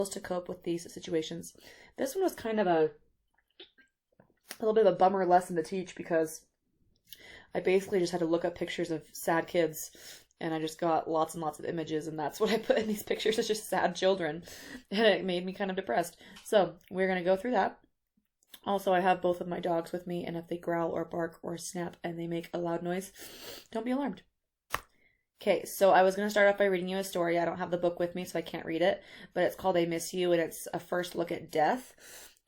to cope with these situations. This one was kind of a little bit of a bummer lesson to teach because I basically just had to look up pictures of sad kids, and I just got lots and lots of images, and that's what I put in these pictures. It's just sad children, and it made me kind of depressed. So we're going to go through that. Also, I have both of my dogs with me, and if they growl or bark or snap and they make a loud noise, don't be alarmed. Okay, so I was going to start off by reading you a story. I don't have the book with me, so I can't read it, but it's called I Miss You, and it's a first look at death.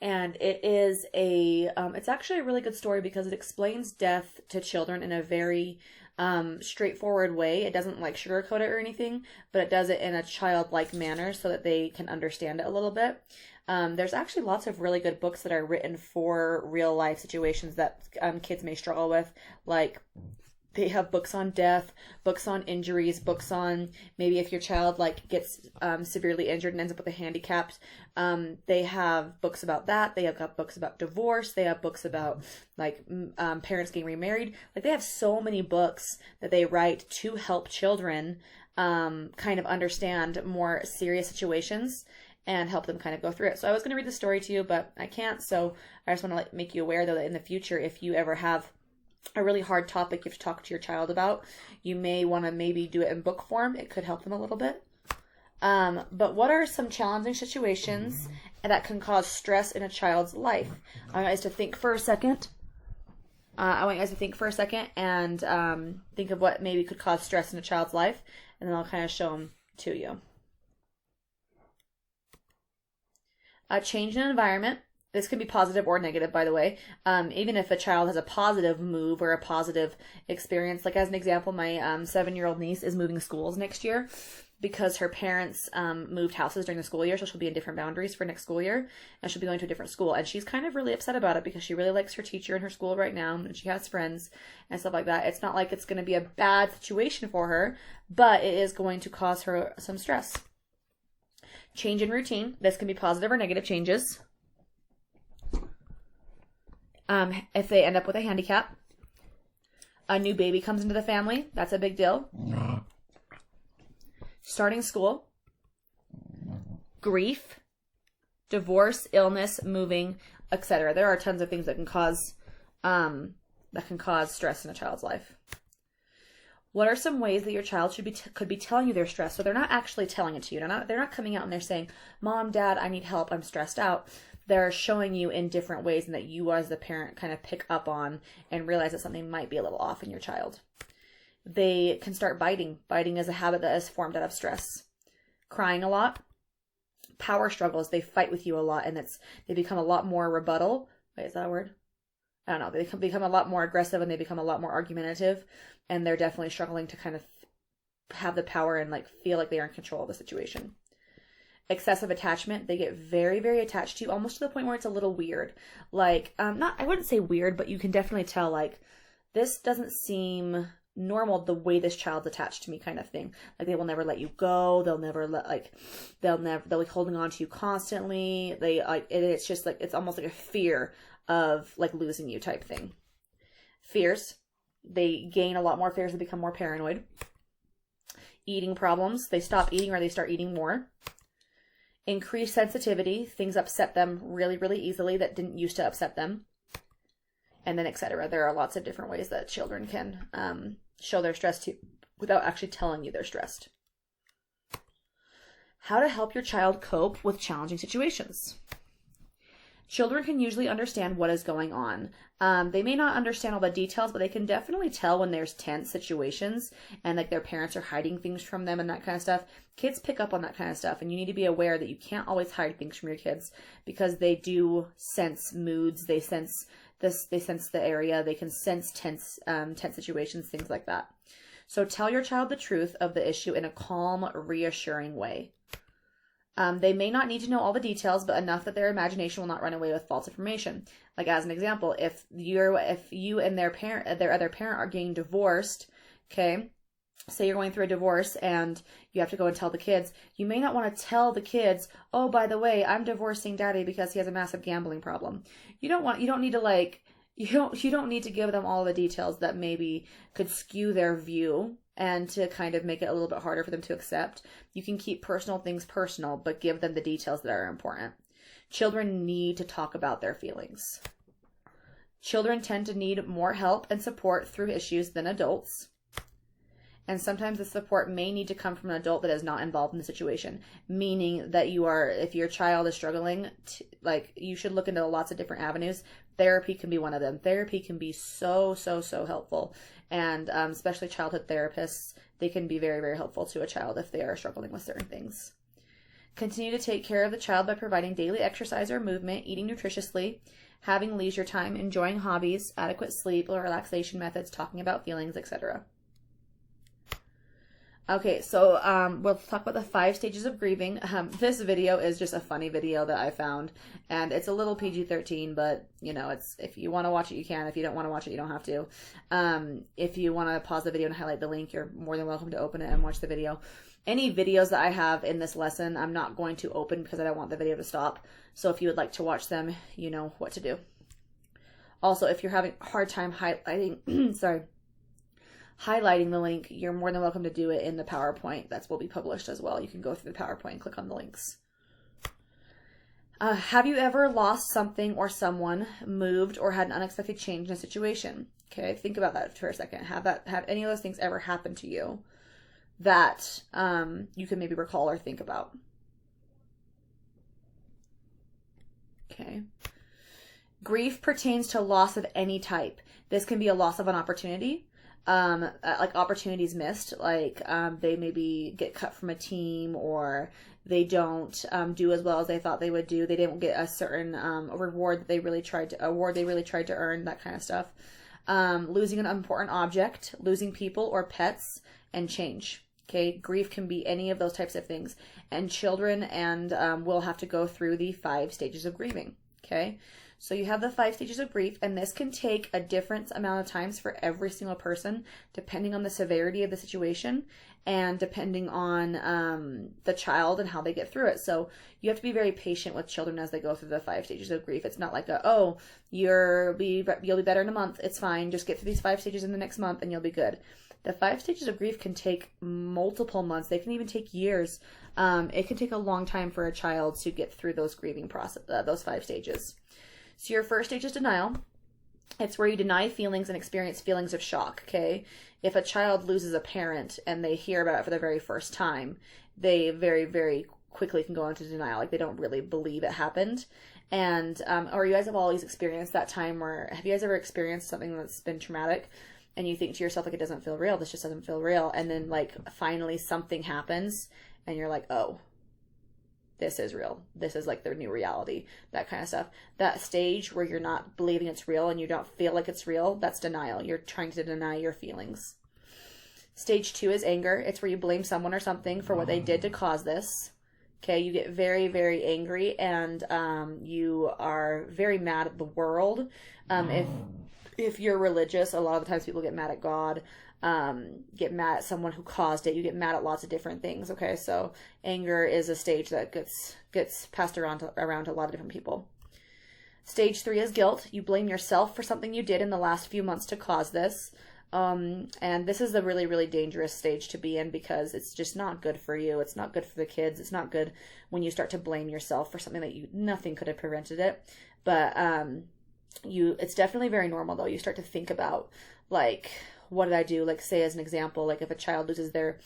And it is it's actually a really good story because it explains death to children in a very straightforward way. It doesn't like sugarcoat it or anything, but it does it in a childlike manner so that they can understand it a little bit. There's actually lots of really good books that are written for real life situations that kids may struggle with, like they have books on death, books on injuries, books on maybe if your child like gets severely injured and ends up with a handicap. They have books about that. They have got books about divorce. They have books about like parents getting remarried. Like they have so many books that they write to help children kind of understand more serious situations and help them kind of go through it. So I was going to read the story to you, but I can't. So I just want to like make you aware though that in the future, if you ever have a really hard topic you have to talk to your child about, you may want to maybe do it in book form. It could help them a little bit. But what are some challenging situations that can cause stress in a child's life? I want you guys to think for a second. And think of what maybe could cause stress in a child's life, and then I'll kind of show them to you. A change in environment. This can be positive or negative, by the way. Even if a child has a positive move or a positive experience. Like as an example, my 7-year-old niece is moving schools next year because her parents moved houses during the school year, so she'll be in different boundaries for next school year, and she'll be going to a different school. And she's kind of really upset about it because she really likes her teacher in her school right now, and she has friends and stuff like that. It's not like it's going to be a bad situation for her, but it is going to cause her some stress. Change in routine. This can be positive or negative changes. If they end up with a handicap, a new baby comes into the family, that's a big deal. Starting school, grief, divorce, illness, moving, etc. There are tons of things that can cause stress in a child's life. What are some ways that your child could be telling you they're stressed? So they're not actually telling it to you. They're not coming out and they're saying, "Mom, Dad, I need help. I'm stressed out." They're showing you in different ways, and that you as the parent kind of pick up on and realize that something might be a little off in your child. They can start biting. Biting is a habit that is formed out of stress. Crying a lot. Power struggles. They fight with you a lot, and they become a lot more rebuttal. Wait, is that a word? I don't know. They become a lot more aggressive, and they become a lot more argumentative, and they're definitely struggling to kind of have the power and like feel like they are in control of the situation. Excessive attachment. They get very, very attached to you, almost to the point where it's a little weird. Like, I wouldn't say weird, but you can definitely tell, like, this doesn't seem normal the way this child's attached to me kind of thing. Like, they will never let you go. They'll be holding on to you constantly. It's just like, it's almost like a fear of like losing you type thing. Fears. They gain a lot more fears. They become more paranoid. Eating problems. They stop eating or they start eating more. Increased sensitivity. Things upset them really, really easily that didn't used to upset them. And then etc. There are lots of different ways that children can show their stress to without actually telling you they're stressed. How to help your child cope with challenging situations. Children can usually understand what is going on. They may not understand all the details, but they can definitely tell when there's tense situations and like their parents are hiding things from them and that kind of stuff. Kids pick up on that kind of stuff, and you need to be aware that you can't always hide things from your kids because they do sense moods. They sense the area. They can sense tense situations, things like that. So tell your child the truth of the issue in a calm, reassuring way. They may not need to know all the details, but enough that their imagination will not run away with false information. Like as an example, if you and their other parent are getting divorced, okay, say you're going through a divorce and you have to go and tell the kids, you may not want to tell the kids, "Oh, by the way, I'm divorcing Daddy because he has a massive gambling problem." You don't need to give them all the details that maybe could skew their view and to kind of make it a little bit harder for them to accept. You can keep personal things personal, but give them the details that are important. Children need to talk about their feelings. Children tend to need more help and support through issues than adults. And sometimes the support may need to come from an adult that is not involved in the situation. Meaning that if your child is struggling, you should look into lots of different avenues. Therapy can be one of them. Therapy can be so helpful. And especially childhood therapists, they can be very, very helpful to a child if they are struggling with certain things. Continue to take care of the child by providing daily exercise or movement, eating nutritiously, having leisure time, enjoying hobbies, adequate sleep or relaxation methods, talking about feelings, etc. Okay, so we'll talk about the 5 stages of grieving. This video is just a funny video that I found, and it's a little PG-13, but, it's if you want to watch it, you can. If you don't want to watch it, you don't have to. If you want to pause the video and highlight the link, you're more than welcome to open it and watch the video. Any videos that I have in this lesson, I'm not going to open because I don't want the video to stop. So if you would like to watch them, you know what to do. Also, if you're having a hard time highlighting, highlighting the link, you're more than welcome to do it in the PowerPoint. That will be published as well. You can go through the PowerPoint and click on the links. Have you ever lost something or someone, moved, or had an unexpected change in a situation? Okay, think about that for a second. Have any of those things ever happened to you that you can maybe recall or think about? Okay. Grief pertains to loss of any type. This can be a loss of an opportunity. Like opportunities missed, they maybe get cut from a team, or they don't do as well as they thought they would do. They didn't get a certain reward that they really tried to earn, that kind of stuff. Losing an important object, losing people or pets, and change. Okay, grief can be any of those types of things, and children will have to go through the 5 stages of grieving. Okay. So you have the 5 stages of grief, and this can take a different amount of times for every single person, depending on the severity of the situation and depending on the child and how they get through it. So you have to be very patient with children as they go through the 5 stages of grief. It's not like you'll be better in a month. It's fine. Just get through these 5 stages in the next month and you'll be good. The 5 stages of grief can take multiple months. They can even take years. It can take a long time for a child to get through those grieving process, those 5 stages. So your first stage is denial. It's where you deny feelings and experience feelings of shock, okay? If a child loses a parent and they hear about it for the very first time, they very, very quickly can go into denial. Like, they don't really believe it happened. And, or you guys have always experienced that time where, have you guys ever experienced something that's been traumatic and you think to yourself, it doesn't feel real. This just doesn't feel real. And then, finally something happens and you're like, oh, this is real. This is their new reality, that kind of stuff. That stage where you're not believing it's real and you don't feel like it's real, that's denial. You're trying to deny your feelings. Stage 2 is anger. It's where you blame someone or something for what they did to cause this. Okay, you get very, very angry and you are very mad at the world. If you're religious, a lot of the times people get mad at God. Get mad at someone who caused it. You get mad at lots of different things. Okay, so anger is a stage that gets passed around to a lot of different people. Stage 3 is guilt. You blame yourself for something you did in the last few months to cause this. And this is the really, really dangerous stage to be in because it's just not good for you. It's not good for the kids. It's not good when you start to blame yourself for something that nothing could have prevented it. But it's definitely very normal though. You start to think about what did I do? Say as an example, if a child loses their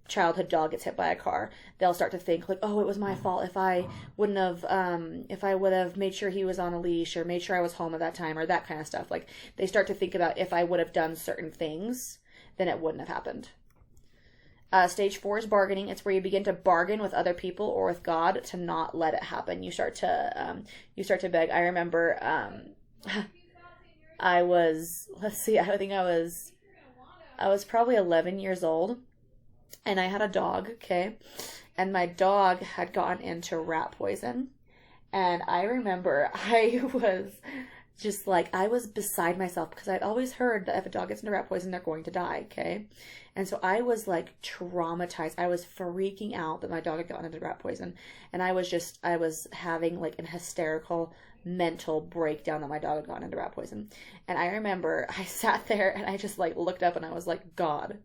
childhood dog gets hit by a car, they'll start to think oh, it was my fault. If I would have made sure he was on a leash or made sure I was home at that time or that kind of stuff. They start to think about if I would have done certain things, then it wouldn't have happened. Stage 4 is bargaining. It's where you begin to bargain with other people or with God to not let it happen. You start to beg. I remember, I was probably 11 years old and I had a dog, okay? And my dog had gotten into rat poison. And I remember I was just I was beside myself because I'd always heard that if a dog gets into rat poison, they're going to die, okay? And so I was traumatized. I was freaking out that my dog had gotten into rat poison. And I was having an hysterical mental breakdown that my dog had gotten into rat poison. And I remember I sat there and I just looked up and I was like, God,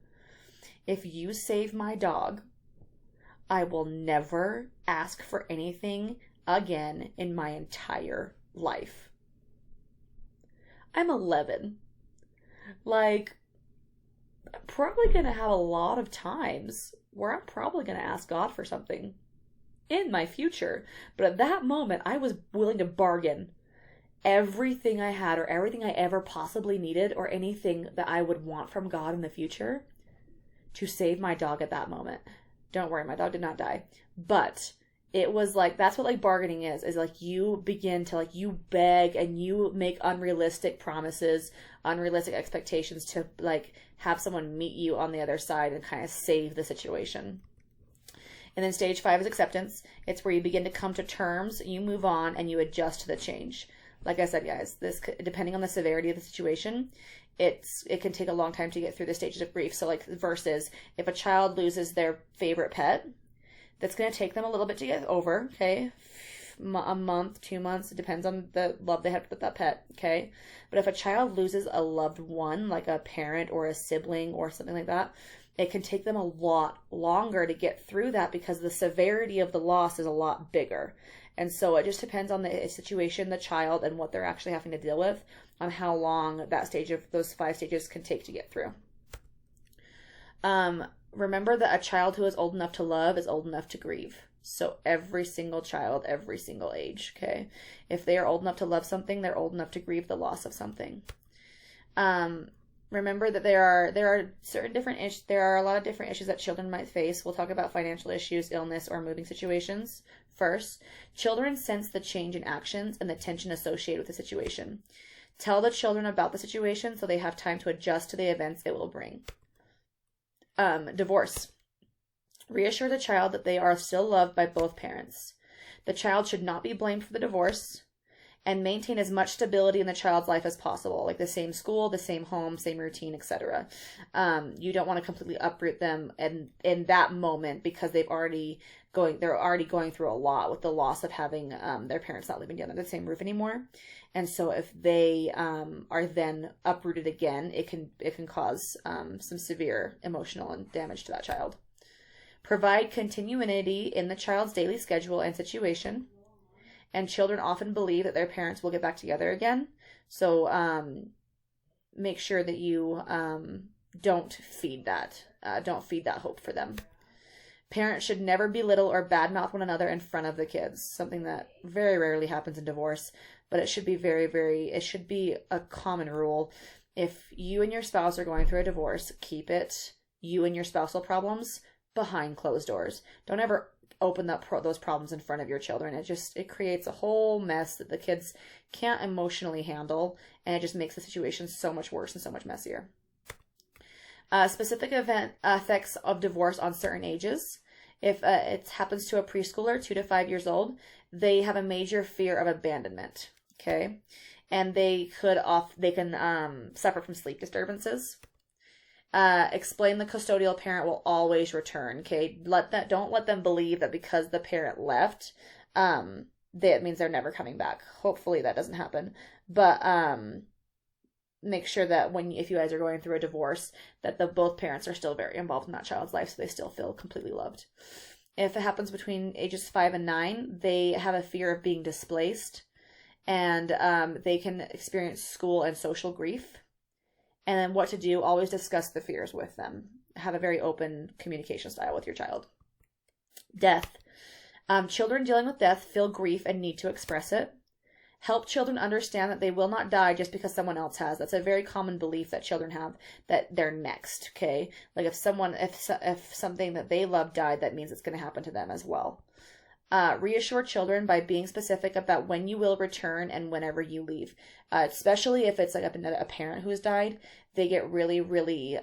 if you save my dog, I will never ask for anything again in my entire life. I'm 11. Like, I'm probably going to have a lot of times where I'm probably going to ask God for something in my future. But at that moment, I was willing to bargain everything I had or everything I ever possibly needed or anything that I would want from God in the future to save my dog at that moment. Don't worry, my dog did not die. But it was like, that's what like bargaining is like you begin to like, you beg and you make unrealistic promises, unrealistic expectations to like have someone meet you on the other side and kind of save the situation. And then stage 5 is acceptance. It's where you begin to come to terms, you move on, and you adjust to the change. Like I said, guys, this, depending on the severity of the situation, it can take a long time to get through the stages of grief. So like versus if a child loses their favorite pet, that's going to take them a little bit to get over, okay? A month, 2 months, it depends on the love they have with that pet, okay? But if a child loses a loved one, like a parent or a sibling or something like that, it can take them a lot longer to get through that because the severity of the loss is a lot bigger. And so it just depends on the situation, the child, and what they're actually having to deal with on how long that stage of those 5 stages can take to get through. Remember that a child who is old enough to love is old enough to grieve. So every single child, every single age, okay? If they are old enough to love something, they're old enough to grieve the loss of something. Remember that there are certain different issues. There are a lot of different issues that children might face. We'll talk about financial issues, illness, or moving situations first. Children sense the change in actions and the tension associated with the situation. Tell the children about the situation so they have time to adjust to the events it will bring. Divorce. Reassure the child that they are still loved by both parents. The child should not be blamed for the divorce, and maintain as much stability in the child's life as possible, like the same school, the same home, same routine, etc. You don't want to completely uproot them in that moment because they're already going through a lot with the loss of having their parents not living under the same roof anymore. And so if they are then uprooted again, it can cause some severe emotional and damage to that child. Provide continuity in the child's daily schedule and situation. And children often believe that their parents will get back together again. So make sure that you don't feed that. Don't feed that hope for them. Parents should never belittle or badmouth one another in front of the kids. Something that very rarely happens in divorce, but it should be it should be a common rule. If you and your spouse are going through a divorce, keep it, you and your spousal problems, behind closed doors. Don't ever open up those problems in front of your children. It creates a whole mess that the kids can't emotionally handle, and it just makes the situation so much worse and so much messier. Specific effects of divorce on certain ages. If it happens to a preschooler, 2 to 5 years old, they have a major fear of abandonment. Okay, and they can suffer from sleep disturbances. Explain the custodial parent will always return. Okay, don't let them believe that because the parent left, that means they're never coming back. Hopefully that doesn't happen. But make sure that if you guys are going through a divorce, that both parents are still very involved in that child's life, so they still feel completely loved. If it happens between ages 5 and 9, they have a fear of being displaced, and they can experience school and social grief. And then what to do, always discuss the fears with them. Have a very open communication style with your child. Death. Children dealing with death feel grief and need to express it. Help children understand that they will not die just because someone else has. That's a very common belief that children have, that they're next, okay? Like if something that they love died, that means it's going to happen to them as well. Reassure children by being specific about when you will return and whenever you leave. Especially if it's like a parent who has died, they get really, really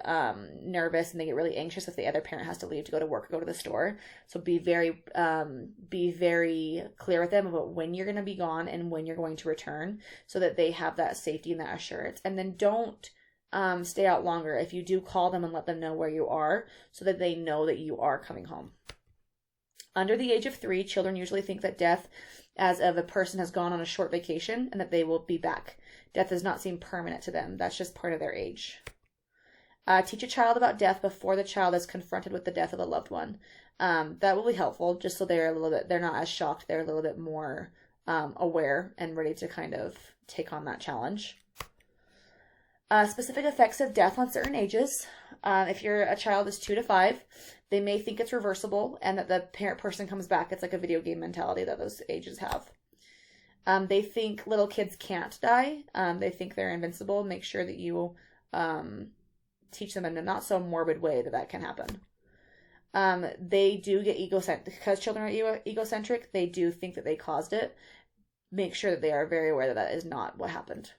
nervous, and they get really anxious if the other parent has to leave to go to work or go to the store. So be very clear with them about when you're going to be gone and when you're going to return, so that they have that safety and that assurance. And then don't stay out longer. If you do, call them and let them know where you are, so that they know that you are coming home. Under the age of 3, children usually think that death as of a person has gone on a short vacation and that they will be back. Death does not seem permanent to them. That's just part of their age. Teach a child about death before the child is confronted with the death of a loved one. That will be helpful, just so they're not as shocked. They're a little bit more aware and ready to kind of take on that challenge. Specific effects of death on certain ages. If a child is 2 to 5, they may think it's reversible and that the parent person comes back. It's like a video game mentality that those ages have. They think little kids can't die. They think they're invincible. Make sure that you teach them in a not so morbid way that can happen. They do get egocentric. Because children are egocentric, they do think that they caused it. Make sure that they are very aware that is not what happened.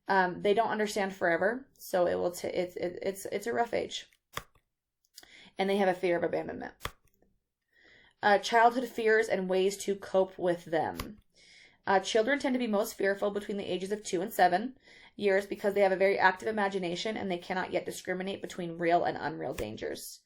They don't understand forever, so it's a rough age. And they have a fear of abandonment. Childhood fears and ways to cope with them. Children tend to be most fearful between the ages of 2 and 7 years because they have a very active imagination and they cannot yet discriminate between real and unreal dangers.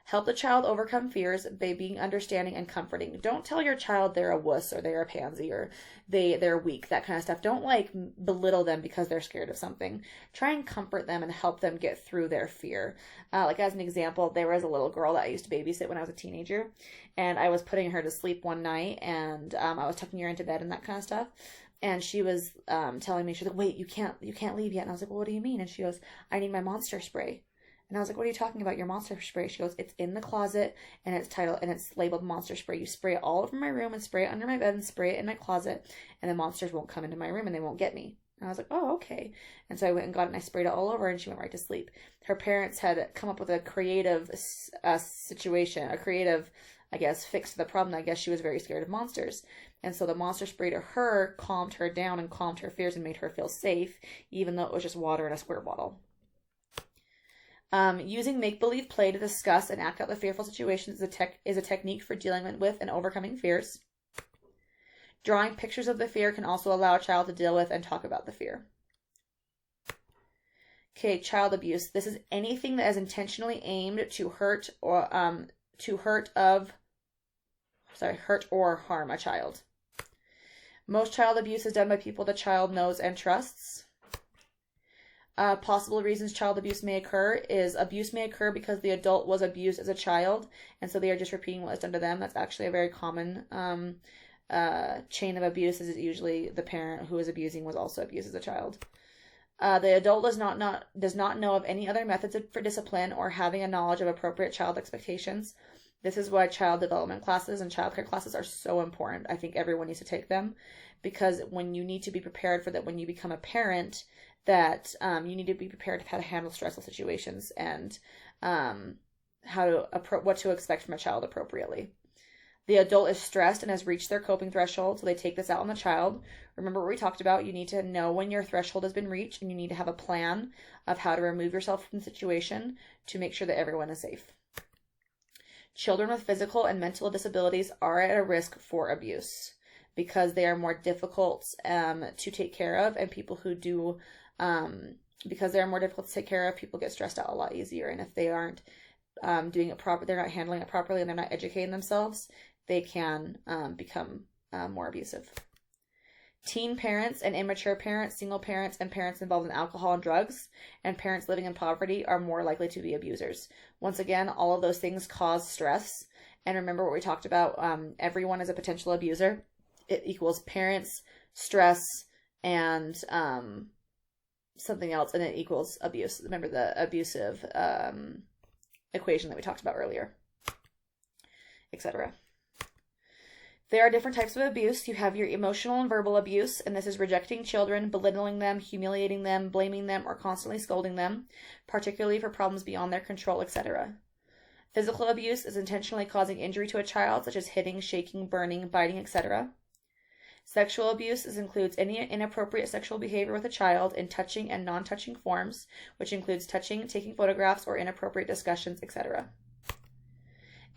Help the child overcome fears by being understanding and comforting. Don't tell your child they're a wuss or they're a pansy or they're weak, that kind of stuff. Don't belittle them because they're scared of something. Try and comfort them and help them get through their fear. As an example, there was a little girl that I used to babysit when I was a teenager, and I was putting her to sleep one night, and I was tucking her into bed and that kind of stuff. And she was telling me, she's like, wait, you can't leave yet. And I was like, well, what do you mean? And she goes, I need my monster spray. And I was like, what are you talking about, your monster spray? She goes, it's in the closet, and it's labeled monster spray. You spray it all over my room and spray it under my bed and spray it in my closet, and the monsters won't come into my room and they won't get me. And I was like, oh, okay. And so I went and got it and I sprayed it all over, and she went right to sleep. Her parents had come up with a creative situation, a creative, I guess, fix to the problem. I guess she was very scared of monsters. And so the monster spray to her calmed her down and calmed her fears and made her feel safe, even though it was just water in a squirt bottle. Using make-believe play to discuss and act out the fearful situations is a technique for dealing with and overcoming fears. Drawing pictures of the fear can also allow a child to deal with and talk about the fear. Okay, child abuse. This is anything that is intentionally aimed to hurt or harm a child. Most child abuse is done by people the child knows and trusts. Possible reasons child abuse may occur is abuse may occur because the adult was abused as a child, and so they are just repeating what was done to them. That's actually a very common chain of abuse, is usually the parent who is abusing was also abused as a child. The adult does not know of any other methods for discipline or having a knowledge of appropriate child expectations. This is why child development classes and childcare classes are so important. I think everyone needs to take them, because when you need to be prepared for that, when you become a parent, that you need to be prepared to how to handle stressful situations and what to expect from a child appropriately. The adult is stressed and has reached their coping threshold, so they take this out on the child. Remember what we talked about. You need to know when your threshold has been reached, and you need to have a plan of how to remove yourself from the situation to make sure that everyone is safe. Children with physical and mental disabilities are at a risk for abuse because they are more difficult to take care of, and people who do because they're more difficult to take care of, people get stressed out a lot easier. And if they aren't doing it proper, they're not handling it properly, and they're not educating themselves, they can become more abusive. Teen parents and immature parents, single parents, and parents involved in alcohol and drugs, and parents living in poverty are more likely to be abusers. Once again, all of those things cause stress. And remember what we talked about, everyone is a potential abuser. It equals parents, stress, and something else, and it equals abuse. Remember the abusive equation that we talked about earlier, etc. There are different types of abuse. You have your emotional and verbal abuse, and this is rejecting children, belittling them, humiliating them, blaming them, or constantly scolding them, particularly for problems beyond their control, etc. Physical abuse is intentionally causing injury to a child, such as hitting, shaking, burning, biting, etc. Sexual abuse includes any inappropriate sexual behavior with a child in touching and non-touching forms, which includes touching, taking photographs, or inappropriate discussions, etc.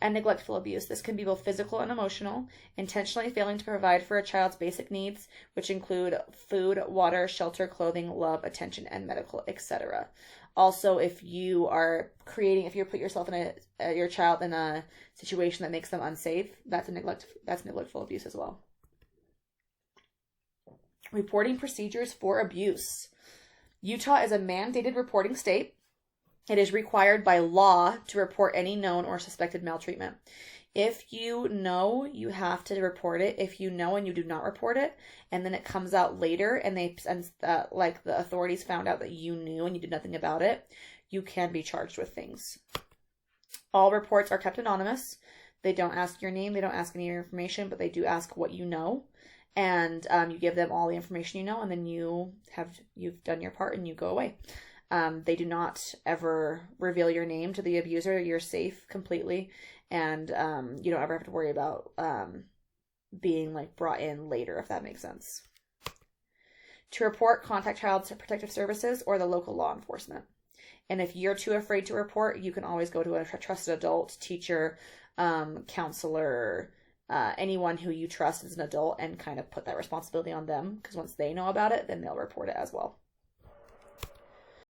And neglectful abuse. This can be both physical and emotional, intentionally failing to provide for a child's basic needs, which include food, water, shelter, clothing, love, attention, and medical, etc. Also, if you put yourself in your child in a situation that makes them unsafe, that's neglectful abuse as well. Reporting procedures for abuse. Utah is a mandated reporting state. It is required by law to report any known or suspected maltreatment. If you know, you have to report it. If you know and you do not report it, and then it comes out later, and like the authorities found out that you knew and you did nothing about it, you can be charged with things. All reports are kept anonymous. They don't ask your name. They don't ask any of your information, but they do ask what you know, and you give them all the information you know, and then you've done your part and you go away. They do not ever reveal your name to the abuser. You're safe completely, and you don't ever have to worry about being like brought in later, if that makes sense. To report, contact Child Protective Services or the local law enforcement. And if you're too afraid to report, you can always go to a trusted adult, teacher, counselor, anyone who you trust as an adult, and kind of put that responsibility on them, because once they know about it, then they'll report it as well.